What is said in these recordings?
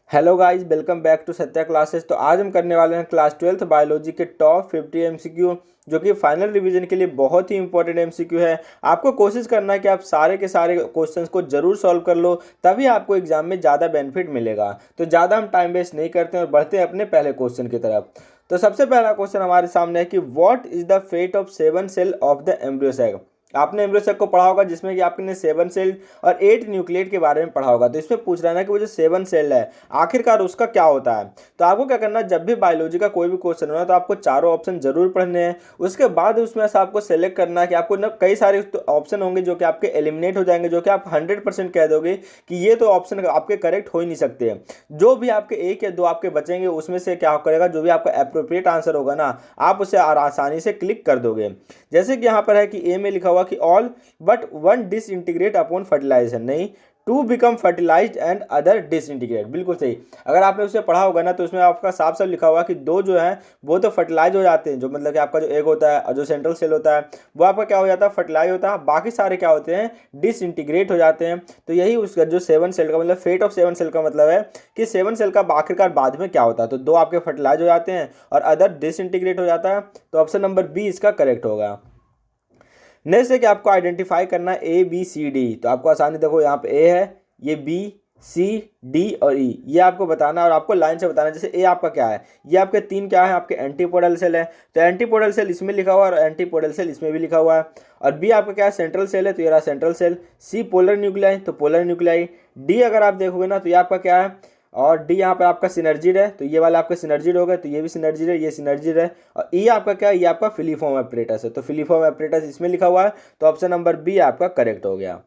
Hello guys, welcome back to Satya classes. तो आज हम करने वाले हैं क्लास 12th बायोलॉजी के टॉप 50 एमसीक्यू, जो कि फाइनल रिवीजन के लिए बहुत ही इंपॉर्टेंट एमसीक्यू है। आपको कोशिश करना है कि आप सारे के सारे क्वेश्चंस को जरूर सॉल्व कर लो, तभी आपको एग्जाम में ज़्यादा बेनिफिट मिलेगा। तो ज़्यादा हम टाइम वेस्ट नहीं करते हैं और बढ़ते हैं अपने पहले क्वेश्चन की तरफ। तो सबसे पहला क्वेश्चन हमारे सामने है कि what is the fate of 7 cell of the embryo cell. आपने एम्ब्रियो सेल को पढ़ा होगा, जिसमें कि आपने 7 सेल और 8 न्यूक्लिएट के बारे में पढ़ा होगा। तो इसमें पूछ रहा है ना कि वो जो 7 सेल है आखिरकार उसका क्या होता है। तो आपको क्या करना है, जब भी बायोलॉजी का कोई भी क्वेश्चन होना तो आपको चारों ऑप्शन जरूर पढ़ने हैं। उसके बाद उसमें से आपको सेलेक्ट करना है कि आपको ना कई सारे ऑप्शन होंगे जो कि आपके एलिमिनेट हो जाएंगे, जो कि आप 100% कह दोगे कि ये तो ऑप्शन आपके करेक्ट हो ही नहीं सकते हैं। जो भी आपके एक या दो आपके बचेंगे उसमें से क्या करेगा, जो भी आपका अप्रोप्रिएट आंसर होगा ना, आप उसे आसानी से क्लिक कर दोगे। जैसे कि यहाँ पर है कि ए में लिखा हुआ कि all but one disintegrate upon fertilisation, नहीं two become fertilised and other disintegrate. बिल्कुल सही। अगर आपने उसे पढ़ा होगा ना तो उसमें आपका साफ साफ लिखा हुआ कि दो जो है वो तो फर्टिलाइज हो जाते हैं, जो मतलब कि आपका जो एग होता है और जो सेंट्रल सेल होता है वो आपका क्या हो जाता है, फर्टिलाइज होता है। बाकी सारे क्या होते हैं, डिसइंटीग्रेट हो जाते हैं। तो यही उसका जो 7 सेल का मतलब फेट ऑफ 7 सेल का मतलब है कि 7 सेल का आखिरकार बाद में क्या होता है। तो दो आपके फर्टिलाइज हो जाते हैं और अदर डिसइंटीग्रेट हो जाता है। तो ऑप्शन नंबर बी इसका करेक्ट होगा। नेक्स्ट है कि आपको आइडेंटिफाई करना है ए बी सी डी। तो आपको आसानी, देखो यहाँ पे ए है, ये बी सी डी और ई, ये आपको बताना है और आपको लाइन से बताना है। जैसे ए आपका क्या है, ये आपके तीन क्या है, आपके एंटीपोडल सेल है। तो एंटीपोडल सेल इसमें लिखा हुआ है और एंटीपोडल सेल इसमें भी लिखा हुआ है। और बी आपका क्या है, सेंट्रल सेल है, तो ये रहा सेंट्रल सेल। सी पोलर न्यूक्लियाई, तो पोलर न्यूक्लियाई। डी अगर आप देखोगे ना तो ये आपका क्या है, और डी यहाँ पर आपका सिनर्जिड है, तो ये वाला आपका सिनर्जिड होगा, तो ये भी सिनर्जिड है, ये सिनर्जिड है। और ई आपका क्या है, ये आपका फिलीफॉर्म एपरेटस है, तो फिलीफॉर्म एपरेटस इसमें लिखा हुआ है। तो ऑप्शन नंबर बी आपका करेक्ट हो गया।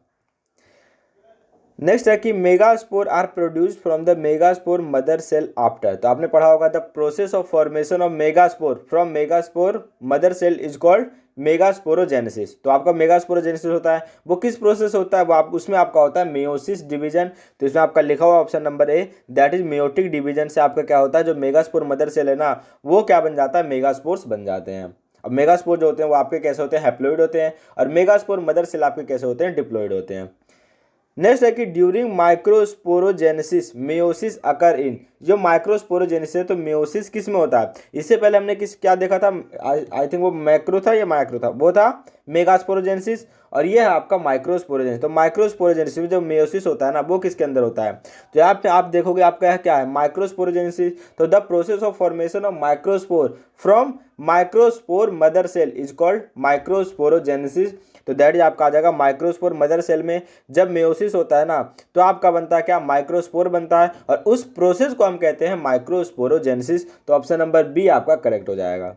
नेक्स्ट है कि megaspore are produced from the megaspore mother cell after. तो आपने पढ़ा होगा the process of formation of megaspore from megaspore mother cell is called megasporogenesis. तो आपका मेगास्पोरोजेनेसिस होता है, वो किस प्रोसेस होता है, वो आप उसमें आपका होता है मेयोसिस डिवीजन। तो इसमें आपका लिखा हुआ option number A, that is meiotic division से आपका क्या होता है, जो मेगास्पोर मदर सेल है ना वो क्या बन जाता है, मेगास्पोर्स बन जाते हैं। अब मेगास्पोर जो होते हैं वो आपके कैसे होते हैं, हैप्लोइड होते हैं, और मेगास्पोर मदर सेल आपके कैसे होते हैं, डिप्लॉइड होते हैं। नेक्स्ट है कि ड्यूरिंग माइक्रोस्पोरोजेनेसिस मेयोसिस अकर इन। जो माइक्रोस्पोरोजेनेसिस है तो मेयोसिस किस में होता है, इससे पहले हमने किस क्या देखा था, आई थिंक वो मैक्रो था या माइक्रो था, वो था मेगास्पोरोजेनेसिस, और ये है आपका माइक्रोस्पोरोजेनेसिस। तो माइक्रोस्पोरोजेनेसिस में जो मेयोसिस होता है ना वो किसके अंदर होता है, तो आप देखोगे आपका क्या है, माइक्रोस्पोरोजेनेसिस। तो the process of formation of microspore from microspore mother cell is called microsporogenesis. तो दैट इज आपका आ जाएगा माइक्रोस्पोर मदर सेल में जब मेयोसिस होता है ना तो आपका बनता है क्या, माइक्रोस्पोर बनता है, और उस प्रोसेस को हम कहते हैं माइक्रोस्पोरोजेनेसिस। तो ऑप्शन नंबर बी आपका करेक्ट हो जाएगा।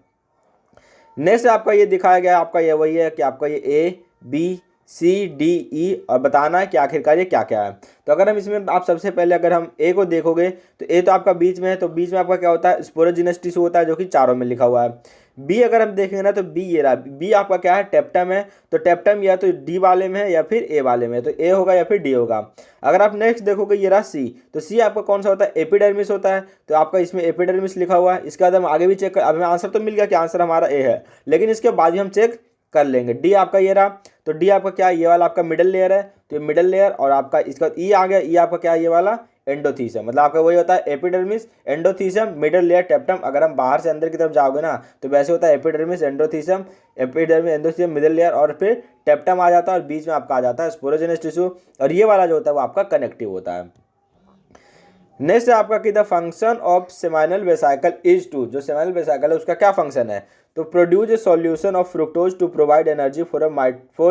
नेक्स्ट आपका ये दिखाया गया, आपका ये वही है कि आपका ये A B C D E, और बताना है कि आखिरकार ये क्या क्या है। तो अगर हम इसमें आप सबसे पहले अगर हम ए को देखोगे तो ए तो आपका बीच में है, तो बीच में आपका क्या होता है, स्पोरोजिनस टिश्यू होता है, जो कि चारों में लिखा हुआ है। बी अगर हम देखेंगे ना तो बी ये रहा, बी आपका क्या है, टेप्टम है। तो टेप्टम या तो डी वाले में है या फिर ए वाले में है, तो ए होगा या फिर डी होगा। अगर आप नेक्स्ट देखोगे ये रहा सी, तो सी आपका कौन सा होता है, एपिडर्मिस होता है। तो आपका इसमें एपिडर्मिस लिखा हुआ है। इसके बाद हम आगे भी चेक कर, अब हमें आंसर तो मिल गया कि आंसर हमारा ए है, लेकिन इसके बाद भी हम चेक कर लेंगे। डी आपका ये रहा, तो डी आपका क्या है, ये वाला आपका मिडल लेयर है, तो ये मिडल लेयर, और आपका इसका ई आ गया, ई आपका क्या है, ये वाला एंडोथीसियम। मतलब आपका वही होता है एपिडर्मिस एंडोथीसियम मिडल लेयर टेप्टम। अगर हम बाहर से अंदर की तरफ जाओगे ना तो वैसे होता है epidermis endothecium, epidermis endothecium middle layer, और फिर टेप्टम आ जाता है, और बीच में आपका आ जाता है स्पोरोजेनस टिश्यू, और ये वाला जो होता है वो आपका कनेक्टिव होता है। नेक्स्ट है आपका कि the function of seminal vesicle is to. जो सेमाइनल वेसाइकल है उसका क्या फंक्शन है, तो produce a solution of fructose to provide energy for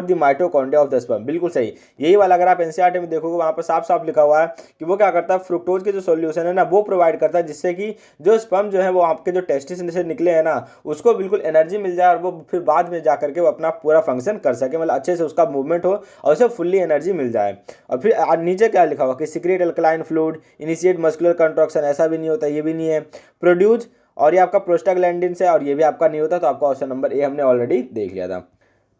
the mitochondria of the sperm. बिल्कुल सही, यही वाला अगर आप एनसीईआरटी में देखोगे वहाँ पर साफ साफ लिखा हुआ है कि वो क्या करता है, फ्रुक्टोज के जो सॉल्यूशन है ना वो प्रोवाइड करता है, जिससे कि जो स्पर्म जो है वो आपके जो टेस्टिस से निकले हैं ना उसको बिल्कुल एनर्जी मिल जाए, और वो फिर बाद में जा करके वो अपना पूरा फंक्शन कर सके, मतलब अच्छे से उसका मूवमेंट हो और उसे फुल्ली एनर्जी मिल जाए। और फिर नीचे क्या लिखा हुआ कि secret alkaline fluid, initiate muscular contraction, ऐसा भी नहीं होता, ये भी नहीं है। प्रोड्यूस, और ये आपका प्रोस्टाग्लैंडिन से, और ये भी आपका नहीं होता। तो आपका ऑप्शन नंबर ए हमने ऑलरेडी देख लिया था।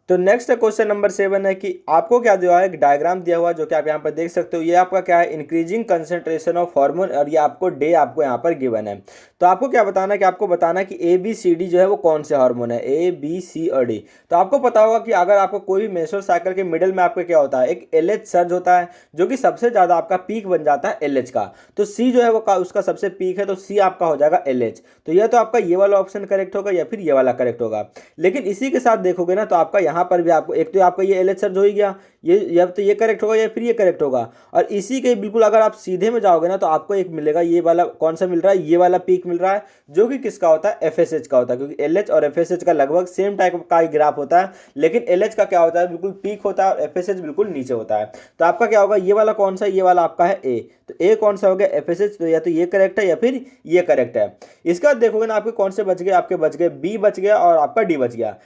तो नेक्स्ट क्वेश्चन नंबर 7 है कि आपको क्या दिया है, एक डायग्राम दिया हुआ जो कि आप यहाँ पर देख सकते हो। ये आपका क्या है, इंक्रीजिंग कंसंट्रेशन ऑफ हार्मोन, और ये आपको डे आपको यहाँ पर गिवन है। तो आपको क्या बताना है कि आपको बताना है कि ए बी सी डी जो है वो कौन से हार्मोन है, ए बी सी और डी। तो आपको पता होगा कि अगर आपको कोई भी मेंस्ट्रुअल साइकिल के मिडिल में आपका क्या होता है, एक एलएच सर्ज होता है जो कि सबसे ज़्यादा आपका पीक बन जाता है एलएच का। तो सी जो है वो उसका सबसे पीक है, तो सी आपका हो जाएगा एलएच। तो यह तो आपका ये वाला ऑप्शन करेक्ट होगा या फिर ये वाला करेक्ट होगा। लेकिन इसी के साथ देखोगे ना तो आपका यहाँ पर भी आपको एक तो आपका ये एलएच सर्ज हो ही गया, ये या तो ये करेक्ट होगा या फिर ये करेक्ट होगा। और इसी के बिल्कुल अगर आप सीधे में जाओगे ना तो आपको एक मिलेगा, ये वाला कौन सा मिल रहा है, ये वाला पीक मिल रहा है जो कि किसका होता है, एफएसएच का होता है। क्योंकि एलएच और एफएसएच का लगभग सेम टाइप का ही ग्राफ होता है, लेकिन एलएच का क्या होता है बिल्कुल पीक होता है और एफएसएच बिल्कुल नीचे होता है। तो आपका क्या होगा, ये वाला कौन सा, ये वाला आपका है ए। तो ए कौन सा हो गया, एफएसएच। तो या तो ये करेक्ट है या फिर ये करेक्ट है। इसके बाद देखोगे ना आपके कौन से बच गए, आपके बच गए बी बच गया और आपका डी बच गया।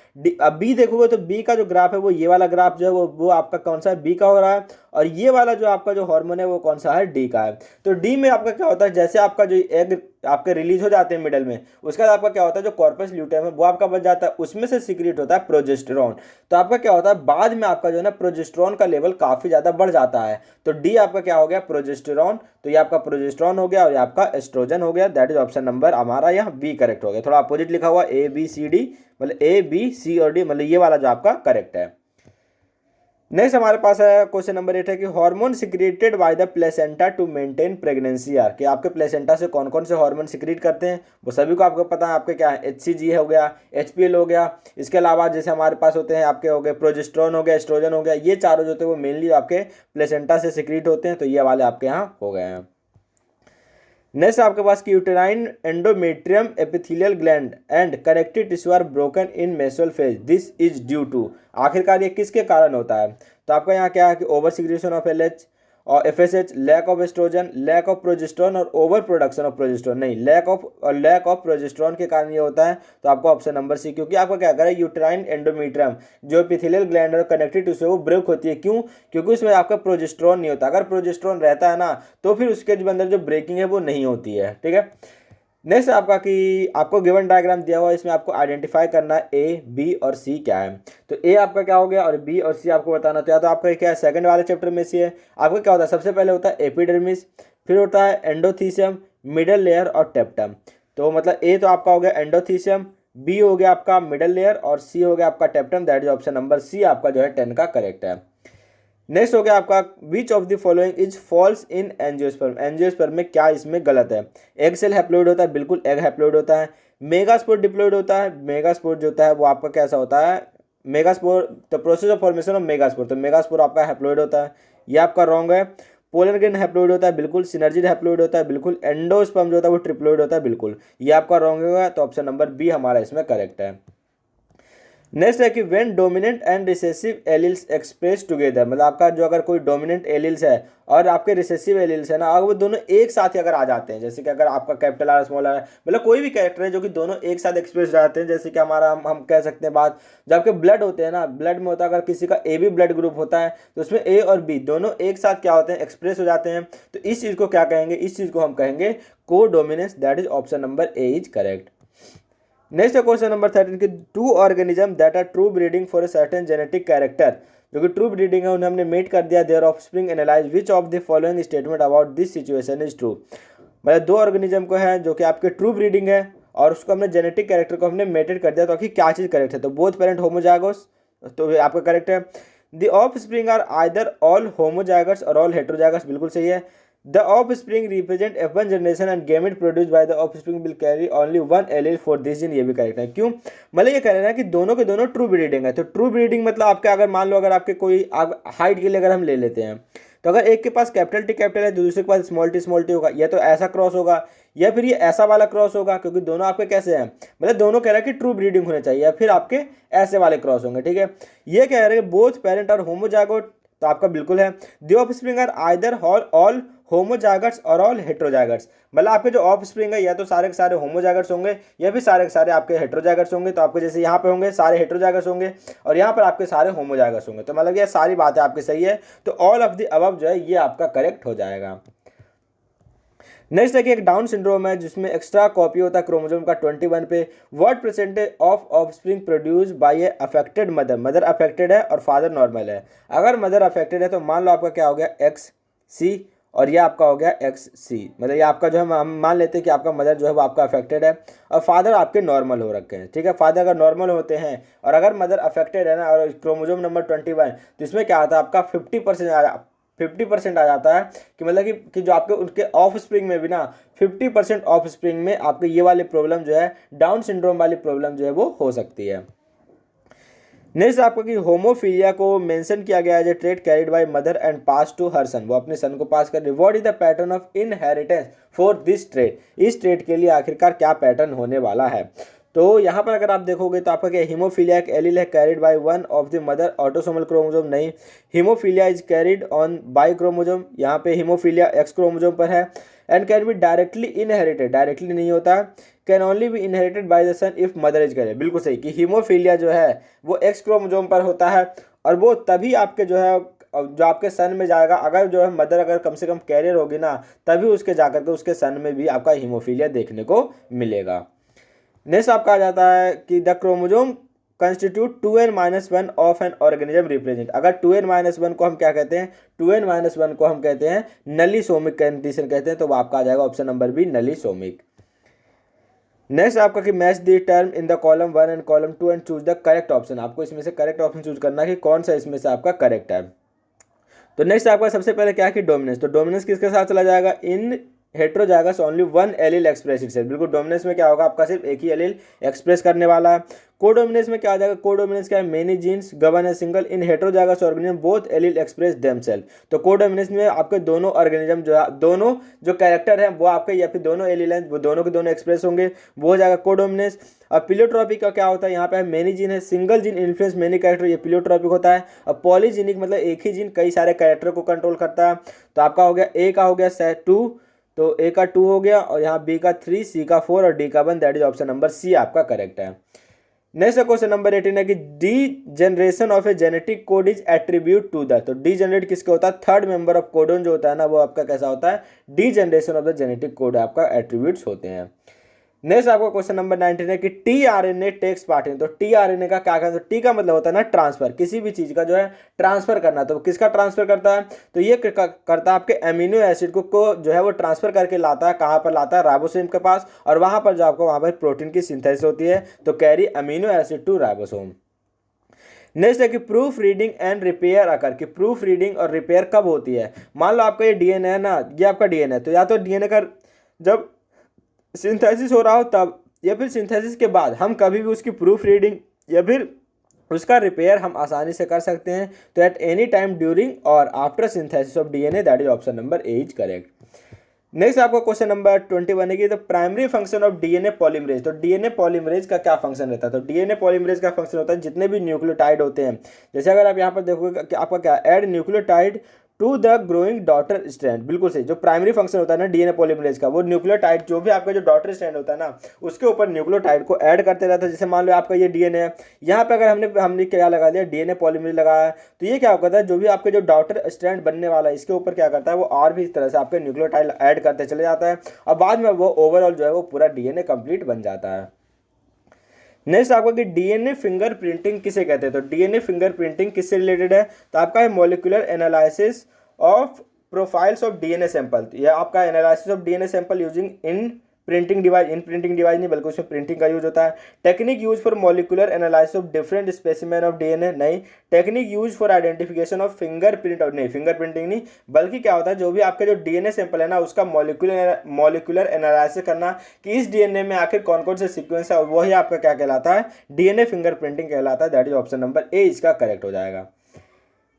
अब बी देखोगे तो बी का जो ग्राफ है वो ये वाला ग्राफ जो है वो आपका कौन सा है, बी का हो रहा है। और ये वाला जो आपका जो हार्मोन है वो कौन सा है, डी का है। तो डी में आपका क्या होता है, जैसे आपका जो एग आपके रिलीज हो जाते हैं मिडल में, उसके बाद आपका क्या होता है जो कॉर्पस ल्यूटेम है वो आपका बच जाता है, उसमें से सीक्रेट होता है प्रोजेस्टेरॉन। तो आपका क्या होता है बाद में आपका जो है ना प्रोजेस्टेरॉन का लेवल काफी ज्यादा बढ़ जाता है। तो डी आपका क्या हो गया, प्रोजेस्टेरॉन। तो ये आपका प्रोजेस्टेरॉन हो गया और ये आपका एस्ट्रोजन हो गया। दैट इज ऑप्शन नंबर हमारा यहाँ बी करेक्ट हो गया। थोड़ा अपोजिट लिखा हुआ ए बी सी डी, मतलब ए बी सी और डी, मतलब ये वाला जो आपका करेक्ट है। नेक्स्ट हमारे पास है क्वेश्चन नंबर 8 है कि hormone secreted by the placenta to maintain pregnancy are. कि आपके प्लेसेंटा से कौन कौन से हार्मोन सिक्रेट करते हैं वो सभी को आपको पता है। आपके क्या है, HCG हो गया, HPL हो गया। इसके अलावा जैसे हमारे पास होते हैं आपके हो गए प्रोजेस्टेरॉन हो गया, एस्ट्रोजन हो गया। ये चारों जो होते हैं वो मेनली आपके प्लेसेंटा से सिक्रेट होते हैं। तो ये वाले आपके यहाँ हो गए हैं। नेक्स्ट आपके पास की uterine endometrium epithelial gland and connective tissue are broken in menstrual phase, this is due to. आखिरकार ये किसके कारण होता है। तो आपका यहाँ क्या है कि ओवर सिक्रेशन ऑफ एलएच और FSH, lack of estrogen, lack of progesterone और ओवर प्रोडक्शन ऑफ प्रोजेस्टेरॉन, नहीं लैक ऑफ प्रोजेस्टेरॉन के कारण ये होता है। तो आपको ऑप्शन नंबर सी, क्योंकि आपका क्या करें यूटेराइन एंडोमेट्रियम जो एपिथेलियल ग्लैंड और कनेक्टिव टिश्यू है वो ब्रेक होती है। क्यों, क्योंकि उसमें आपका प्रोजेस्टेरॉन नहीं होता। अगर प्रोजेस्टेरॉन रहता है ना तो फिर उसके जो अंदर जो ब्रेकिंग है वो नहीं होती है। ठीक है। नेक्स्ट आपका कि आपको गिवन डायग्राम दिया हुआ है, इसमें आपको आइडेंटिफाई करना है ए बी और सी क्या है। तो ए आपका क्या हो गया और बी और सी आपको बताना। तो या तो आपका क्या है सेकंड वाले चैप्टर में से है। आपका क्या होता है, सबसे पहले होता है एपिडर्मिस, फिर होता है एंडोथीसियम, मिडल लेयर और टेप्टम। तो मतलब ए तो आपका हो गया एंडोथीसियम, बी हो गया आपका मिडल लेयर और सी हो गया आपका tapetum. That is option number C आपका जो है 10 का करेक्ट है। नेक्स्ट हो गया आपका which of the following is falls in angiosperm. Angiosperm में क्या इसमें गलत है। एग सेल हैप्लॉइड होता है, बिल्कुल एग हैप्लॉइड होता है। मेगास्पोर डिप्लॉइड होता है, मेगास्पोर जो होता है वो आपका कैसा होता है, megaspore the process of formation of megaspore. तो मेगास्पोर आपका हैप्लॉइड होता है, ये आपका रॉन्ग है। पोलर ग्रेन हैप्लॉइड होता है, बिल्कुल। सिनर्जिड हैप्लॉइड होता है, बिल्कुल। एंडोस्पर्म जो होता है वो ट्रिप्लॉइड होता है, बिल्कुल। ये आपका रॉन्ग होगा। तो ऑप्शन नंबर बी हमारा इसमें करेक्ट है। नेक्स्ट है कि when dominant and recessive alleles express together, मतलब आपका जो अगर कोई डोमिनेंट एलिल्स है और आपके रिसेसिव एलिल्स है ना, अगर वो दोनों एक साथ ही अगर आ जाते हैं, जैसे कि अगर आपका कैपिटल आर स्मॉल आर, मतलब कोई भी कैरेक्टर है जो कि दोनों एक साथ एक्सप्रेस हो जाते हैं, जैसे कि हमारा हम कह सकते हैं बात जब आपके ब्लड होते हैं ना, ब्लड में होता है अगर किसी का ए बी ब्लड ग्रुप होता है तो उसमें ए और बी दोनों एक साथ क्या होते हैं, एक्सप्रेस हो जाते हैं। तो इस चीज़ को क्या कहेंगे, इस चीज़ को हम कहेंगे codominance. That is option number A is correct. Next है क्वेश्चन नंबर 13 कि two organism that are true breeding for a certain genetic character, जो कि ट्रू ब्रीडिंग है उन्हें हमने मेट कर दिया। There offspring analyse which of the following statement about this situation is true. मतलब दो ऑर्गेनिज्म को है जो कि आपके ट्रू ब्रीडिंग है और उसको हमने जेनेटिक कैरेक्टर को हमने मेटेड कर दिया, तो आखिर क्या चीज़ करेक्ट है। तो बोथ पेरेंट होमोजाइगोस, तो आपका करेक्ट है। The offspring are either all homozygous और ऑल हेटेरोजाइगस, बिल्कुल सही है। The offspring represent F1 generation and gamete produced by the offspring will carry only one allele for this gene, ये भी करेक्ट है। क्यों, मतलब ये कह रहे हैं कि दोनों के दोनों ट्रू ब्रीडिंग है। तो ट्रू ब्रीडिंग मतलब आपके अगर मान लो अगर आपके कोई हाइट के लिए अगर हम ले लेते हैं तो अगर एक के पास कैपिटल टी है दूसरे के पास स्मॉल टी होगा, या तो ऐसा क्रॉस होगा या फिर ये ऐसा वाला क्रॉस होगा, क्योंकि दोनों आपके कैसे हैं, मतलब दोनों कह रहे हैं कि ट्रू ब्रीडिंग होने चाहिए, या फिर आपके ऐसे वाले क्रॉस होंगे। ठीक है, ये कह रहे हैं बोथ पेरेंट और होमोजाइगोट, तो आपका बिल्कुल है। The offspring are either all homozygotes और ऑल हेट्रोजाइगट्स, मतलब आपके जो ऑफ स्प्रिंग है या तो सारे के सारे होमोजाइगट्स होंगे या फिर सारे के सारे आपके हेट्रोजाइगट्स होंगे। तो आपके जैसे यहाँ पे होंगे सारे हेट्रोजाइगट्स होंगे और यहाँ पर आपके सारे होमोजाइगट्स होंगे। तो मतलब ये सारी बातें आपकी सही है। तो ऑल ऑफ द अबव जो है ये आपका करेक्ट हो जाएगा। नेक्स्ट है कि एक डाउन सिंड्रोम है जिसमें एक्स्ट्रा कॉपी होता है क्रोमोसोम का 21 पे। What percentage of offspring produce by A affected mother, mother affected है और फादर नॉर्मल है। अगर मदर अफेक्टेड है तो मान लो आपका क्या हो गया एक्स सी और ये आपका हो गया XC, मतलब ये आपका जो है हम मान लेते हैं कि आपका मदर जो है वो आपका अफेक्टेड है और फादर आपके नॉर्मल हो रखे हैं, ठीक है। फादर अगर नॉर्मल होते हैं और अगर मदर अफेक्टेड है ना और क्रोमोजोम नंबर 21, तो इसमें क्या आता है आपका 50% आ जाता है कि मतलब कि जो आपके उनके ऑफ स्प्रिंग में भी ना 50% ऑफ स्प्रिंग में आपके ये वाली प्रॉब्लम जो है, डाउन सिंड्रोम वाली प्रॉब्लम जो है वो हो सकती है। नेक्स्ट आपका कि होमोफीलिया को मेंशन किया गया है जो trait carried by mother and pass to her son, वो अपने सन को पास कर रही। What is the pattern of inheritance for this trait, इस ट्रेट के लिए आखिरकार क्या पैटर्न होने वाला है। तो यहाँ पर अगर आप देखोगे तो आपका क्या हीमोफीलिया एक एलील है carried by one of the mother autosomal chromosome, नहीं, haemophilia is carried on by chromosome, यहाँ पे हीमोफीलिया एक्स क्रोमोसोम पर है। And can be directly inherited, directly नहीं होता, can only be inherited by the son if mother is carrier, बिल्कुल सही कि हीमोफीलिया जो है वो एक्स क्रोमोसोम पर होता है और वो तभी आपके जो है जो आपके सन में जाएगा, अगर जो है मदर अगर कम से कम कैरियर होगी ना, तभी उसके जाकर के उसके सन में भी आपका हीमोफीलिया देखने को मिलेगा। नेक्स्ट आपका आ जाता है कि the chromosome constitute 2n-1 of an organism represent, अगर 2n-1 को हम क्या कहते हैं, 2n-1 को हम कहते हैं नलीसोमिक कंडीशन कहते हैं, तो वो आपका आ जाएगा ऑप्शन नंबर बी नलीसोमिक। नेक्स्ट आपका कि match the term in the column 1 and column 2 and choose the correct option, आपको इसमें से करेक्ट ऑप्शन चूज करना है कि कौन सा इसमें से आपका करेक्ट है। तो नेक्स्ट आपका सबसे पहले क्या है कि डोमिनेंस, तो डोमिनेंस किसके साथ चला जाएगा, इन हेट्रो जाएगा so only one allele express itself, बिल्कुल डोमिनेंस में क्या होगा आपका सिर्फ एक ही एलील एक्सप्रेस करने वाला है। कोडोमिनेंस में क्या आ जाएगा, कोडोमिनेंस क्या है, मेनी जीन्स गवर्न है सिंगल, इन हेट्रो जाएगा so organism both allele express themself, तो कोडोमिनेंस में आपके दोनों ऑर्गेनिज्म जो है, दोनों जो कैरेक्टर है वो आपके या फिर दोनों एलील हैं वो दोनों के दोनों एक्सप्रेस होंगे, वो हो जाएगा कोडोमिनेंस। अब पिलियोट्रॉपिक का क्या होता है, यहाँ पे मेनी जीन है, single gene influence many character, ये पिलियोट्रॉपिक होता है। अब पॉलीजीनिक मतलब एक ही जीन कई सारे कैरेक्टर को कंट्रोल करता है, तो आपका हो गया ए का हो गया 2, तो ए का 2 हो गया और यहाँ बी का 3, सी का 4 और डी का 1, that is option number C आपका करेक्ट है। नेक्स्ट क्वेश्चन नंबर 18 है कि degeneration of a genetic code is attribute to the, तो डी जनरेट किसका होता है, थर्ड मेंबर ऑफ कोडोन जो होता है ना वो आपका कैसा होता है, D generation of the genetic code आपका एट्रीब्यूट्स होते हैं। नेक्स्ट आपका क्वेश्चन नंबर 19 है कि टीआरएनए टेक्स पार्ट इन, तो टीआरएनए का क्या करता है, टी का मतलब होता है ना ट्रांसफर, किसी भी चीज का जो है ट्रांसफर करना, तो किसका ट्रांसफर करता है, तो ये करता है आपके अमीनो एसिड को जो है वो ट्रांसफर करके लाता है, कहाँ पर लाता है, राइबोसोम के पास, और वहां पर जो आपको वहां पर प्रोटीन की सिंथेसिस होती है, तो carry amino acid to ribosome. Next है कि proofreading and repair occur, कि प्रूफ रीडिंग और रिपेयर कब होती है, मान लो आपका ये डीएनए है ना, ये आपका डीएनए है, तो या तो डीएनए का जब सिंथेसिस हो रहा हो तब, या फिर सिंथेसिस के बाद हम कभी भी उसकी प्रूफ रीडिंग या फिर उसका रिपेयर हम आसानी से कर सकते हैं, तो एट एनी टाइम ड्यूरिंग और after synthesis of DNA, that is option number A is correct. Next आपका क्वेश्चन नंबर 21 है कि the primary function of DNA polymerase, तो डीएनए पॉलीमरेज का क्या फंक्शन रहता है, तो डीएनए पॉलीमरेज का फंक्शन होता है जितने भी न्यूक्लियोटाइड होते हैं, जैसे अगर आप यहाँ पर देखोगे कि आपका क्या add nucleotide to the growing daughter strand, बिल्कुल सही, जो प्राइमरी फंक्शन होता है ना डीएनए पॉलीमरेज का, वो न्यूक्लियोटाइड जो भी आपका जो डॉटर स्ट्रैंड होता है ना उसके ऊपर न्यूक्लियोटाइड को ऐड करते रहता है। जैसे मान लो आपका ये डीएनए है, यहाँ पे अगर हमने क्या लगा दिया, डीएनए पॉलीमरेज लगाया, तो ये क्या होता है, जो भी आपके जो डॉटर स्ट्रैंड बनने वाला है इसके ऊपर क्या करता है वो और भी इस तरह से आपके न्यूक्लियोटाइड ऐड करते चले जाता है और बाद में वो ओवरऑल जो है वो पूरा डीएनए कंप्लीट बन जाता है। नेक्स्ट आपका कि डीएनए फिंगर प्रिंटिंग किसे कहते हैं, तो डीएनए फिंगर प्रिंटिंग किससे रिलेटेड है, तो आपका है molecular analysis of profiles of DNA sample, यह आपका analysis of DNA sample using in printing device, in printing device नहीं बल्कि उसमें प्रिंटिंग का यूज होता है। Technique use for molecular analysis of different specimen of DNA, नहीं। Technique use for identification of finger print, और नहीं फिंगर प्रिंटिंग नहीं, बल्कि क्या होता है जो भी आपका जो डीएनए सैंपल है ना उसका मॉलिक्यूलर एनालिसिस करना कि इस डीएनए में आखिर कौन कौन से सीक्वेंस है, वही आपका क्या कहलाता है, डीएनए फिंगर प्रिंटिंग कहलाता है, दैट इज ऑप्शन नंबर ए इसका करेक्ट हो जाएगा।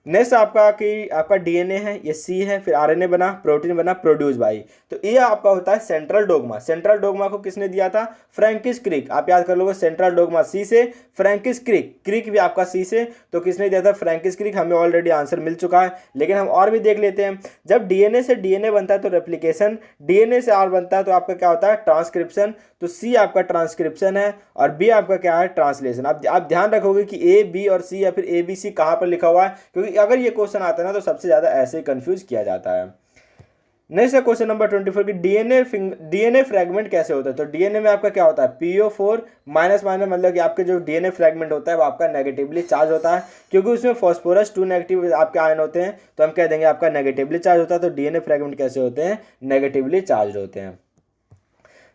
नेक्स्ट आपका कि आपका डीएनए है, ये सी है, फिर आरएनए बना, प्रोटीन बना, प्रोड्यूस बाई, तो ये आपका होता है सेंट्रल डोग्मा। सेंट्रल डोग्मा को किसने दिया था, फ्रैंकिस क्रिक, आप याद कर लोगे, सेंट्रल डोग्मा सी से, फ्रैंकिस क्रिक, क्रिक भी आपका सी से, तो किसने दिया था, फ्रैंकिस क्रिक। हमें ऑलरेडी आंसर मिल चुका है, लेकिन हम और भी देख लेते हैं। जब डीएनए से डीएनए बनता है तो रेप्लिकेशन, डीएनए से आर बनता है तो आपका क्या होता है, ट्रांसक्रिप्शन, तो सी आपका ट्रांसक्रिप्शन है और बी आपका क्या है, ट्रांसलेशन। आप ध्यान रखोगे कि ए बी और सी या फिर ए बी सी कहाँ पर लिखा हुआ है, क्योंकि अगर ये क्वेश्चन आता है ना तो सबसे ज़्यादा ऐसे ही कंफ्यूज किया जाता है। नेक्स्ट है क्वेश्चन नंबर 24 की डीएनए फ्रेगमेंट कैसे होता है। तो डीएनए में आपका क्या होता है, PO4 माइनस माइनस, मतलब कि आपके जो डीएनए फ्रेगमेंट होता है वो आपका नेगेटिवली चार्ज होता है, क्योंकि उसमें फॉस्फोरस 2 नेगेटिव आपके आयन होते हैं, तो हम कह देंगे आपका नेगेटिवली चार्ज होता है। तो डीएनए फ्रेगमेंट कैसे होते हैं, नेगेटिवली चार्ज होते हैं।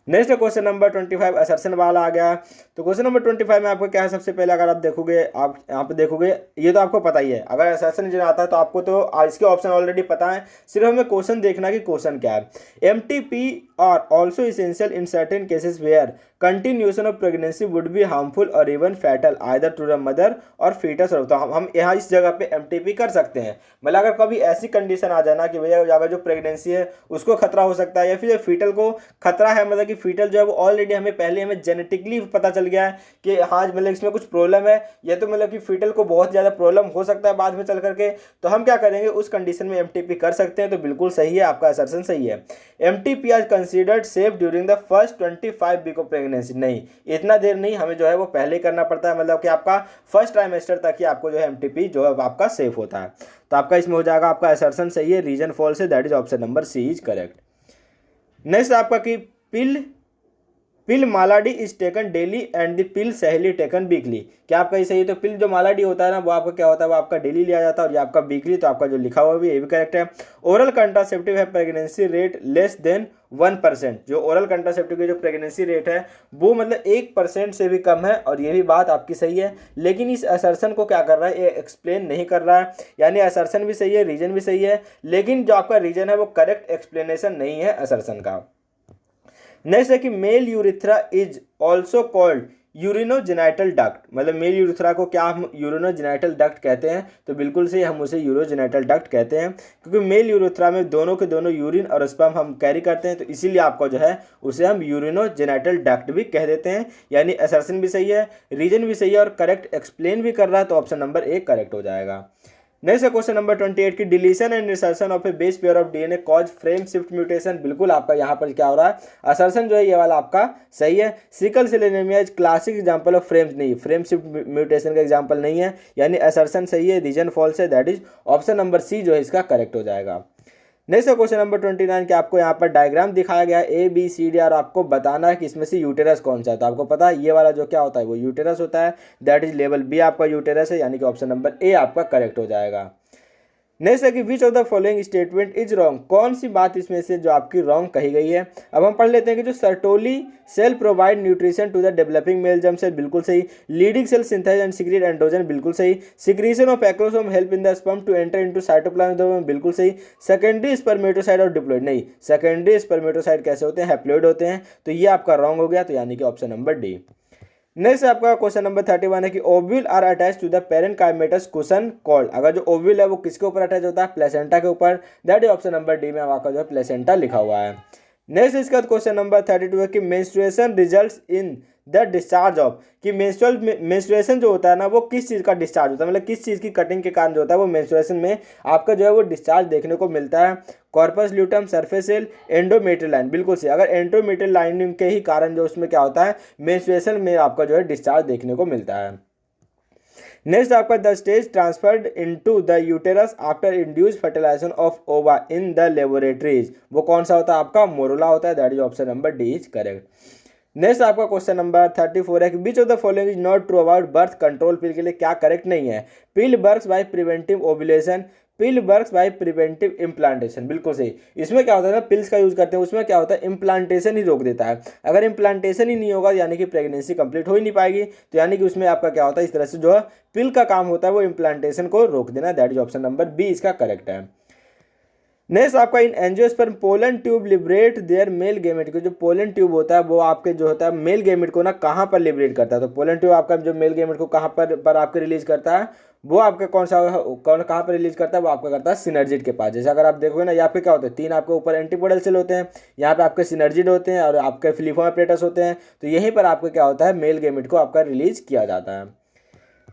नेक्स्ट क्वेश्चन नंबर 25 असर्शन वाला आ गया। तो क्वेश्चन नंबर 25 में आपको क्या है, सबसे पहले अगर आप देखोगे, आप यहाँ पे देखोगे, ये तो आपको पता ही है, अगर असर्शन जो आता है तो आपको तो इसके ऑप्शन ऑलरेडी पता है, सिर्फ हमें क्वेश्चन देखना कि क्वेश्चन क्या है। MTP are also essential in certain cases where continuation of pregnancy would be harmful और even fatal either to the mother और फीटस। तो हम यहाँ इस जगह पे MTP कर सकते हैं, मतलब अगर कभी ऐसी कंडीशन आ जाए ना कि भैया अगर जो प्रेगनेंसी है उसको खतरा हो सकता है, या फिर फीटल को खतरा है, मतलब कि फीटल जो है वो ऑलरेडी हमें जेनेटिकली पता चल गया है कि हाँ मतलब इसमें कुछ प्रॉब्लम है, या तो मतलब कि फीटल को बहुत ज़्यादा प्रॉब्लम हो सकता है बाद में चल करके, तो हम क्या करेंगे, उस कंडीशन में MTP कर सकते हैं। तो बिल्कुल सही है, आपका असर्शन सही है। MTP आज considered safe during the first 25 week of pregnancy. नहीं, इतना देर नहीं, हमें जो है वो पहले ही करना पड़ता है, मतलब कि आपका फर्स्ट ट्राइमेस्टर तक ही आपको जो है MTP जो है आपका सेफ होता है। तो आपका इसमें हो जाएगा, आपका असर्शन सही है, रीजन फॉल्स है, that is option number C is correct. Next आपका कि pill Mala D is taken daily and the pill Saheli taken weekly. क्या आपका ये सही है? तो पिल जो मालाडी होता है ना वो आपका क्या होता है, वो आपका डेली लिया जाता है, और ये आपका वीकली, तो आपका जो लिखा हुआ भी ये भी करेक्ट है। ओरल कंट्रासेप्टिव है प्रेगनेंसी रेट लेस देन 1%। जो ओरल कंट्रासेप्टिव की जो प्रेगनेंसी रेट है वो मतलब 1% से भी कम है, और ये भी बात आपकी सही है, लेकिन इस असर्शन को क्या कर रहा है, ये एक्सप्लेन नहीं कर रहा है। यानी असर्शन भी सही है, रीजन भी सही है, लेकिन जो आपका रीजन है वो करेक्ट एक्सप्लेनेशन नहीं है असर्शन का। नेक्स्ट है कि male urethra is also called urinogenital duct. मतलब मेल यूरिथ्रा को क्या हम यूरिनोजेनाइटल डक्ट कहते हैं? तो बिल्कुल से हम उसे यूरोजेनाइटल डक्ट कहते हैं, क्योंकि मेल यूरिथ्रा में दोनों के दोनों यूरिन और स्पर्म हम कैरी करते हैं, तो इसीलिए आपको जो है उसे हम यूरिनोजेनाइटल डक्ट भी कह देते हैं। यानी असर्शन भी सही है, रीजन भी सही है, और करेक्ट एक्सप्लेन भी कर रहा है, तो ऑप्शन नंबर 1 करेक्ट हो जाएगा। नेक्स्ट है क्वेश्चन नंबर 28 की deletion and insertion of A base pair of DNA cause frame shift mutation. बिल्कुल आपका यहाँ पर क्या हो रहा है, असर्शन जो है ये वाला आपका सही है। Sickle cell anaemia is classic example of frame, नहीं, फ्रेम शिफ्ट म्यूटेशन का एग्जांपल नहीं है, यानी असर्शन सही है, रीजन फॉल्स है, that is option number C जो है इसका करेक्ट हो जाएगा। नेक्स्ट क्वेश्चन नंबर 29 के आपको यहाँ पर डायग्राम दिखाया गया है ABCD, और आपको बताना है कि इसमें से यूटेरस कौन सा है। तो आपको पता है ये वाला जो क्या होता है वो यूटेरस होता है, दैट इज लेवल B आपका यूटेरस है, यानी कि ऑप्शन नंबर A आपका करेक्ट हो जाएगा। नेक्स्ट है कि विच of the following statement is wrong. कौन सी बात इसमें से जो आपकी रॉन्ग कही गई है। अब हम पढ़ लेते हैं कि जो Sertoli cell provide nutrition to the developing male germ cell, बिल्कुल सही। Leydig cell synthesize and secrete androgen, बिल्कुल सही। Secretion of acrosome help in the sperm to enter into cytoplasm, बिल्कुल सही। सेकेंडरी स्पर्मेटोसाइट और डिप्लॉइड, नहीं, सेकेंडरी स्पर्मेटोसाइट कैसे होते हैं, हैप्लॉइड होते हैं, तो ये आपका रॉन्ग हो गया, तो यानी कि ऑप्शन नंबर डी। नेक्स्ट आपका क्वेश्चन नंबर 31 है कि ovule are attach to the parent काइमेटस कुशन कॉल्ड। अगर जो ओव्यूल है वो किसके ऊपर अटैच होता है, प्लेसेंटा के ऊपर, that is option number D में आपका जो है प्लेसेंटा लिखा हुआ है। नेक्स्ट इसका क्वेश्चन नंबर 32 है कि menstruation results in the discharge of, कि मेंस्ट्रुएशन जो होता है ना वो किस चीज़ का डिस्चार्ज होता है, मतलब किस चीज़ की कटिंग के कारण जो होता है वो मेंस्ट्रुएशन में आपका जो है वो डिस्चार्ज देखने को मिलता है। Corpus luteum, surface cell, endometrial line, बिल्कुल सही। अगर एंडोमेट्रियल लाइनिंग के ही कारण जो उसमें क्या होता है मेंस्ट्रुएशन में आपका जो है डिस्चार्ज देखने को मिलता है। नेक्स्ट आपका the stage transferred into the uterus after induce fertilization of ova in the laboratories, वो कौन सा होता है आपका मोरोला होता है, that is option number D is correct. Next आपका क्वेश्चन नंबर 34 है कि which of the following is not true about birth control pill, के लिए क्या करेक्ट नहीं है। Pill works by preventive ovulation, pill works by preventive implantation, बिल्कुल सही। इसमें क्या होता है ना, पिल्स का यूज करते हैं, उसमें क्या होता है इम्प्लांटेशन ही रोक देता है। अगर इम्प्लांटेशन ही नहीं होगा यानी कि प्रेगनेंसी कंप्लीट हो ही नहीं पाएगी, तो यानी कि उसमें आपका क्या होता है, इस तरह से जो है पिल का काम होता है वो इम्प्लांटेशन को रोक देना, that is option number B इसका करेक्ट है। नेक्स्ट आपका in angiosperm pollen tube liberate their male gamete, जो पोलन ट्यूब होता है वो आपके जो होता है मेल गेमेट को ना कहाँ पर लिबरेट करता है। तो पोलन ट्यूब आपका जो मेल गेमेट को कहाँ पर आपके रिलीज करता है, वो आपका कहाँ पर रिलीज करता है, वो आपका करता है सिनर्जिड के पास। जैसे अगर आप देखोगे ना यहाँ पे क्या होता है, 3 आपके ऊपर एंटीपोडल सेल होते हैं, यहाँ पे आपके सिनर्जिड होते हैं और आपके फिलिफॉर्म एपरेटस होते हैं, तो यहीं पर आपका क्या होता है मेल गेमेट को आपका रिलीज किया जाता है।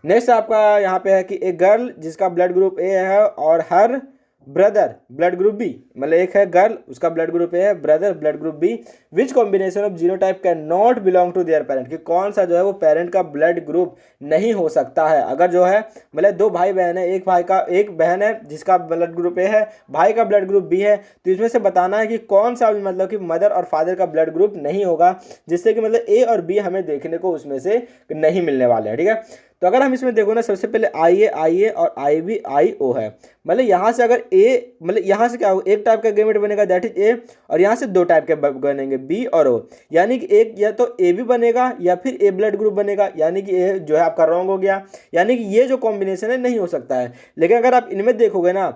नेक्स्ट आपका यहाँ पे है कि ए गर्ल जिसका ब्लड ग्रुप ए है और her brother blood group B, मतलब एक है गर्ल उसका ब्लड ग्रुप ए है, brother blood group B, which combination of genotype can not belong to their parent, कि कौन सा जो है वो पेरेंट का ब्लड ग्रुप नहीं हो सकता है। अगर जो है मतलब दो भाई बहन है, एक बहन है जिसका ब्लड ग्रुप ए है, भाई का ब्लड ग्रुप बी है, तो इसमें से बताना है कि कौन सा मतलब कि मदर और फादर का ब्लड ग्रुप नहीं होगा, जिससे कि मतलब ए और बी हमें देखने को उसमें से नहीं मिलने वाले हैं। ठीक है, तो अगर हम इसमें देखो ना, सबसे पहले आई ए और आई बी आई ओ है, मतलब यहाँ से अगर ए, मतलब यहाँ से क्या होगा, एक टाइप का गैमेट बनेगा दैट इज ए, और यहाँ से दो टाइप के बनेंगे बी और ओ, यानी कि एक या तो ए भी बनेगा या फिर ए ब्लड ग्रुप बनेगा, यानी कि ए जो है आपका रॉन्ग हो गया, यानी कि ये जो कॉम्बिनेशन है नहीं हो सकता है। लेकिन अगर आप इनमें देखोगे ना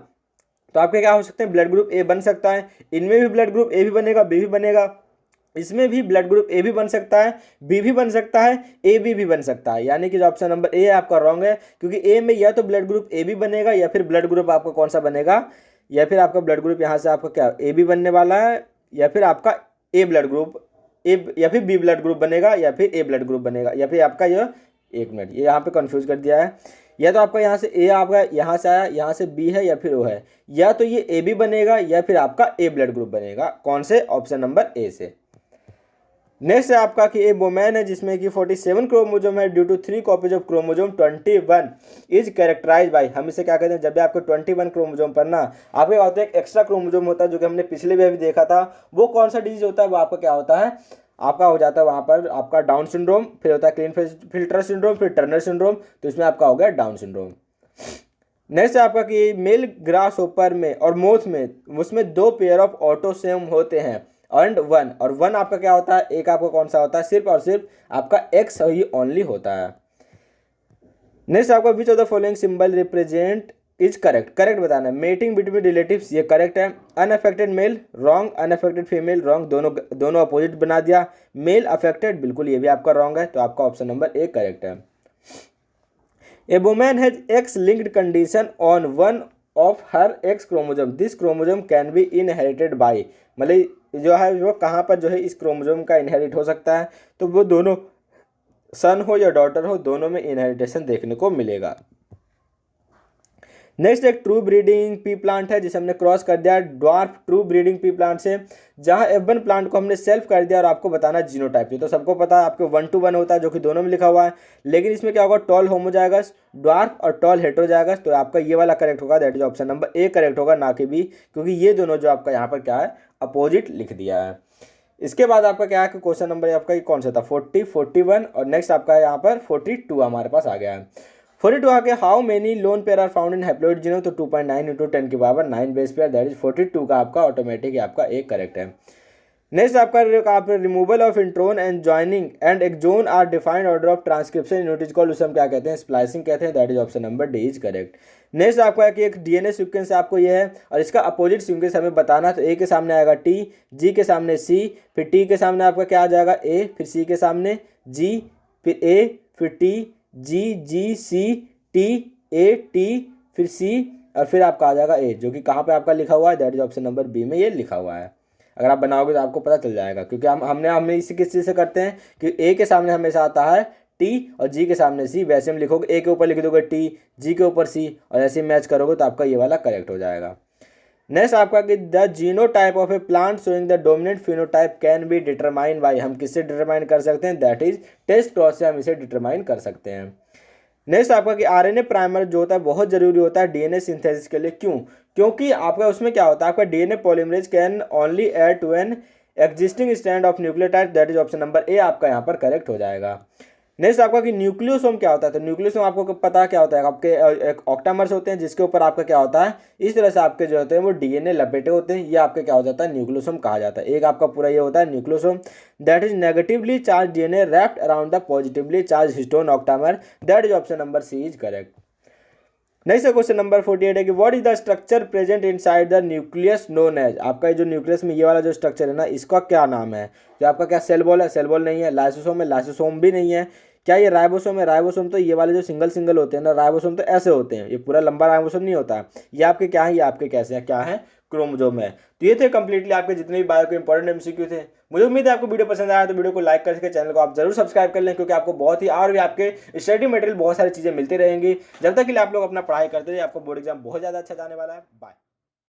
तो आपके क्या हो सकते हैं, ब्लड ग्रुप ए बन सकता है, इनमें भी ब्लड ग्रुप ए भी बनेगा, बी भी बनेगा, इसमें भी ब्लड ग्रुप ए भी बन सकता है, बी भी बन सकता है, ए बी भी बन सकता है, यानी कि जो ऑप्शन नंबर ए आपका रॉन्ग है, क्योंकि ए में या तो ब्लड ग्रुप ए भी बनेगा या फिर ब्लड ग्रुप आपका कौन सा बनेगा, या फिर आपका ब्लड ग्रुप यहाँ से आपका क्या ए बी बनने वाला है, या फिर आपका ए ब्लड ग्रुप ए, या फिर बी ब्लड ग्रुप बनेगा, या फिर ए ब्लड ग्रुप बनेगा, या फिर आपका यह, एक मिनट ये यहाँ पे कंफ्यूज कर दिया है, या तो आपका यहाँ से ए आपका यहाँ से आया, यहाँ से बी है या फिर ओ है, या तो ये ए बी बनेगा या फिर आपका ए ब्लड ग्रुप बनेगा, कौन से, ऑप्शन नंबर ए से। नेक्स्ट है आपका कि ए वुमेन है जिसमें कि 47 क्रोमोजोम है, due to 3 copies of chromosome 21 is characterize by, हम इसे क्या कहते हैं, जब भी आपके 21 क्रोमोजोम पर ना आपके होता है एक एक्स्ट्रा क्रोमोजोम होता है, जो कि हमने पिछले भी अभी देखा था, वो कौन सा डिजीज होता है, वो आपका क्या होता है, आपका हो जाता है वहाँ पर आपका डाउन सिंड्रोम, फिर होता है क्लीन फिल्टर सिंड्रोम, फिर टर्नर सिंड्रोम, तो इसमें आपका हो गया डाउन सिंड्रोम। नेक्स्ट है आपका कि मेल ग्रास होपर में और मोथ में उसमें 2 पेयर ऑफ ऑटोसोम होते हैं एंड वन, और वन आपका क्या होता है, एक आपका कौन सा होता है, सिर्फ और सिर्फ आपका एक्स ही ओनली होता है। नेक्स्ट आपका which of the following symbol represent is correct, correct बताना है, मेटिंग बिटवीन रिलेटिव्स ये करेक्ट है, unaffected male wrong, unaffected female wrong, दोनों अपोजिट बना दिया, मेल अफेक्टेड बिल्कुल ये भी आपका रॉन्ग है, तो आपका ऑप्शन नंबर ए करेक्ट है। A women has X linked condition on one of her X chromosome, this chromosome can be inherited by, मतलब जो है वो कहाँ पर जो है इस क्रोमोजोम का इनहेरिट हो सकता है, तो वो दोनों सन हो या डॉटर हो, दोनों में इनहेरिटेशन देखने को मिलेगा। नेक्स्ट एक ट्रू ब्रीडिंग पी प्लांट है जिसे हमने क्रॉस कर दिया dwarf true breeding P plant से, जहां F1 प्लांट को हमने सेल्फ कर दिया और आपको बताना जीनोटाइप, ये तो सबको पता है आपके 1 to 1 होता है जो कि दोनों में लिखा हुआ है, लेकिन इसमें क्या होगा, टॉल होमोजाइगस ड्वार्फ और टॉल हेटेरोजाइगस, तो आपका ये वाला करेक्ट होगा, that is option number A correct होगा, ना कि बी, क्योंकि ये दोनों जो आपका यहाँ पर क्या है अपोजिट लिख दिया है। इसके बाद आपका क्या है कि क्वेश्चन नंबर आपका कौन सा था 40, 41 और नेक्स्ट आपका यहाँ पर 42 हमारे पास आ गया है। 42 आगे how many lone pair are found in haploid genome, तो 2.9 × 10 की power 9 base pair, that is 42 का आपका ऑटोमेटिक आपका एक करेक्ट है। नेक्स्ट आपका removal of intron and joining and exon are defined order of transcription in it is called, उसे हम क्या कहते हैं, स्प्लाइसिंग कहते हैं, that is option number D is correct. Next आपका कि एक डीएनए सीक्वेंस आपको ये है और इसका अपोजिट सीक्वेंस हमें बताना, तो ए के सामने आएगा टी, जी के सामने सी, फिर टी के सामने आपका क्या आ जाएगा ए, फिर सी के सामने जी, फिर ए, फिर T, G G C, T A T, फिर सी और फिर आपका आ जाएगा ए, जो कि कहाँ पे आपका लिखा हुआ है, that is option number B में ये लिखा हुआ है। अगर आप बनाओगे तो आपको पता चल जाएगा, क्योंकि हमने इसी किस चीज़ से करते हैं कि ए के सामने हमेशा आता है टी और जी के सामने सी, वैसे हम लिखोगे ए के ऊपर लिख दोगे टी, जी के ऊपर सी और ऐसे मैच करोगे तो आपका ये वाला करेक्ट हो जाएगा। नेक्स्ट आपका कि the genotype of A plant showing the dominant phenotype can be determine by, हम किससे डिटरमाइन कर सकते हैं, दैट इज टेस्ट क्रॉस से हम इसे डिटरमाइन कर सकते हैं। नेक्स्ट आपका कि आरएनए प्राइमर जो होता है बहुत जरूरी होता है डीएनए सिंथेसिस के लिए, क्यों, क्योंकि आपका उसमें क्या होता है, आपका DNA polymerase can only add to an existing strand of nucleotide, that is option number A आपका यहाँ पर करेक्ट हो जाएगा। नेक्स्ट आपका कि न्यूक्लियोसोम क्या होता है, तो न्यूक्लियोसोम आपको पता क्या होता है, आपके एक ऑक्टामर्स होते हैं जिसके ऊपर आपका क्या होता है, इस तरह से आपके जो होते हैं वो डीएनए लपेटे होते हैं, ये आपके क्या हो जाता है न्यूक्लियोसोम कहा जाता है। एक आपका पूरा ये होता है nucleosome, that is negatively charge DNA wrapped around the positively charge histone octamer, that is option number C is correct. Next question number 48 है कि what is the structure present inside the nucleus known as, आपका जो nucleus में ये वाला जो structure है ना इसका क्या नाम है, जो आपका क्या सेल वॉल है, सेल वॉल नहीं है, लाइसोसोम है, लाइसोसोम भी नहीं है, क्या ये राइबोसोम है, राइबोसोम तो ये वाले जो सिंगल सिंगल होते हैं ना, राइबोसोम तो ऐसे होते हैं, ये पूरा लंबा राइबोसोम नहीं होता, ये आपके क्या है, ये आपके कैसे हैं, क्या है क्रोमोसोम है। तो ये थे कंप्लीटली आपके जितने भी बायो के इंपॉर्टेंट एमसीक्यू थे। मुझे उम्मीद है आपको वीडियो पसंद आया, तो वीडियो को लाइक करके चैनल को आप जरूर सब्सक्राइब कर लें, क्योंकि आपको बहुत ही और भी आपके स्टडी मटेरियल बहुत सारी चीजें मिलती रहेंगी। जब तक के लिए आप लोग अपना पढ़ाई करते रहिए, आपको बोर्ड एग्जाम बहुत ज्यादा अच्छा जाने वाला है। बाय।